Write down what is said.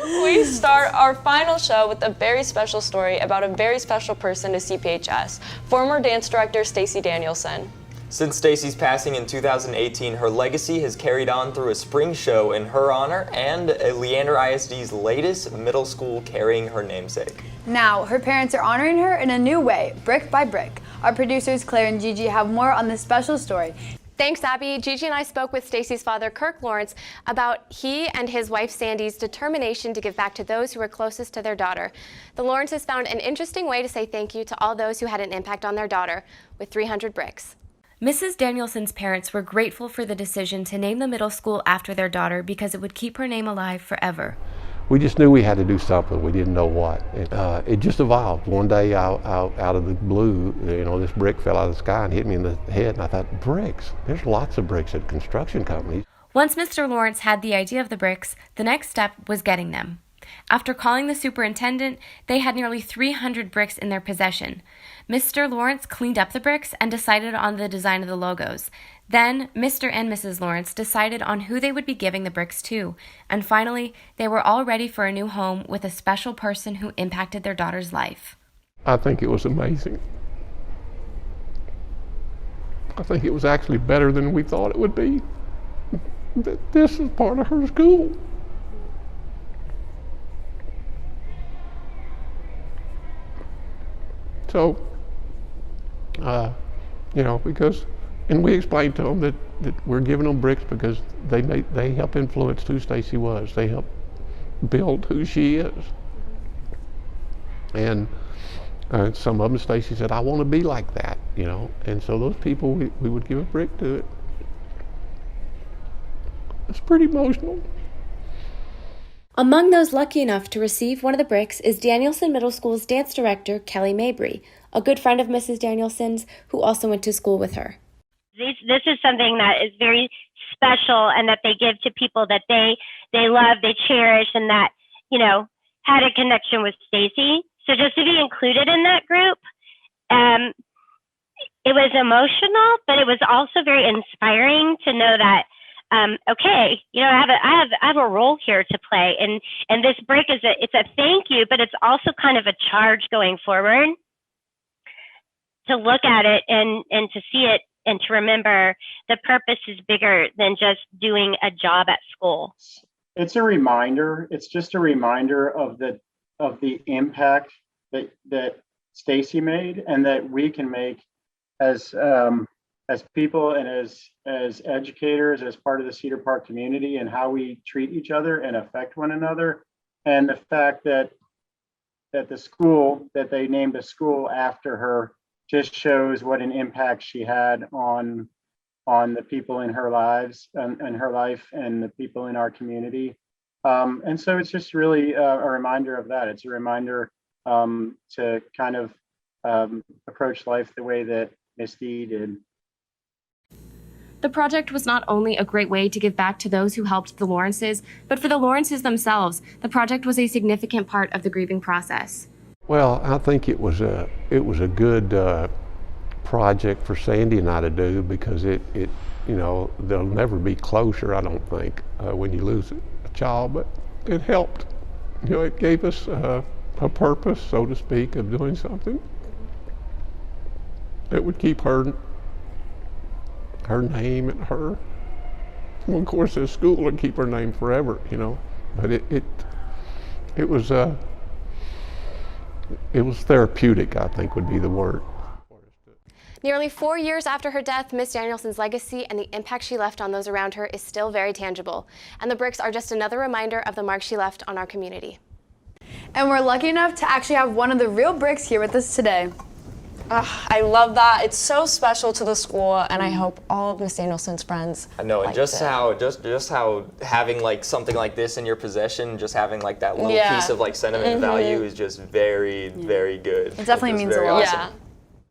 We start our final show with a very special story about a very special person to CPHS, former dance director Stacy Danielson. Since Stacy's passing in 2018, her legacy has carried on through a spring show in her honor and Leander ISD's latest middle school carrying her namesake. Now, her parents are honoring her in a new way, brick by brick. Our producers Claire and Gigi have more on this special story. Thanks, Abby. Gigi and I spoke with Stacy's father, Kirk Lawrence, about he and his wife, Sandy's determination to give back to those who were closest to their daughter. The Lawrences found an interesting way to say thank you to all those who had an impact on their daughter, with 300 bricks. Mrs. Danielson's parents were grateful for the decision to name the middle school after their daughter because it would keep her name alive forever. We just knew we had to do something. We didn't know what. It just evolved. One day out of the blue, this brick fell out of the sky and hit me in the head, and I thought, bricks? There's lots of bricks at construction companies. Once Mr. Lawrence had the idea of the bricks, the next step was getting them. After calling the superintendent, they had nearly 300 bricks in their possession. Mr. Lawrence cleaned up the bricks and decided on the design of the logos. Then, Mr. and Mrs. Lawrence decided on who they would be giving the bricks to. And finally, they were all ready for a new home with a special person who impacted their daughter's life. I think it was amazing. I think it was actually better than we thought it would be. This is part of her school. So, and we explained to them that we're giving them bricks because they help influence who Stacy was. They help build who she is. And some of them, Stacy said, I want to be like that, And so those people, we would give a brick to it. It's pretty emotional. Among those lucky enough to receive one of the bricks is Danielson Middle School's dance director, Kelly Mabry, a good friend of Mrs. Danielson's who also went to school with her. This is something that is very special and that they give to people that they love, they cherish, and that, had a connection with Stacy. So just to be included in that group, it was emotional, but it was also very inspiring to know that, okay, I have a role here to play, and this brick it's a thank you, but it's also kind of a charge going forward to look at it and to see it and to remember the purpose is bigger than just doing a job at school. It's a reminder. It's just a reminder of the impact that Stacy made and that we can make as people and as educators, as part of the Cedar Park community, and how we treat each other and affect one another. And the fact that the school, that they named a school after her, just shows what an impact she had on the people in her lives and her life and the people in our community. And so it's just really a reminder of that. It's a reminder to kind of approach life the way that Misty did. The project was not only a great way to give back to those who helped the Lawrences, but for the Lawrences themselves, the project was a significant part of the grieving process. Well, I think it was a good project for Sandy and I to do because they'll never be closure, I don't think, when you lose a child, but it helped. It gave us a purpose, so to speak, of doing something that would keep her name and her. Well, of course, this school would keep her name forever, but it was therapeutic, I think would be the word. Nearly 4 years after her death, Miss Danielson's legacy and the impact she left on those around her is still very tangible. And the bricks are just another reminder of the mark she left on our community. And we're lucky enough to actually have one of the real bricks here with us today. I love that. It's so special to the school, and I hope all of Miss Danielson's friends. I know, and just how having like something like this in your possession, just having like that little piece of like sentiment and value is just very, very good. It definitely means a lot. Awesome. Yeah.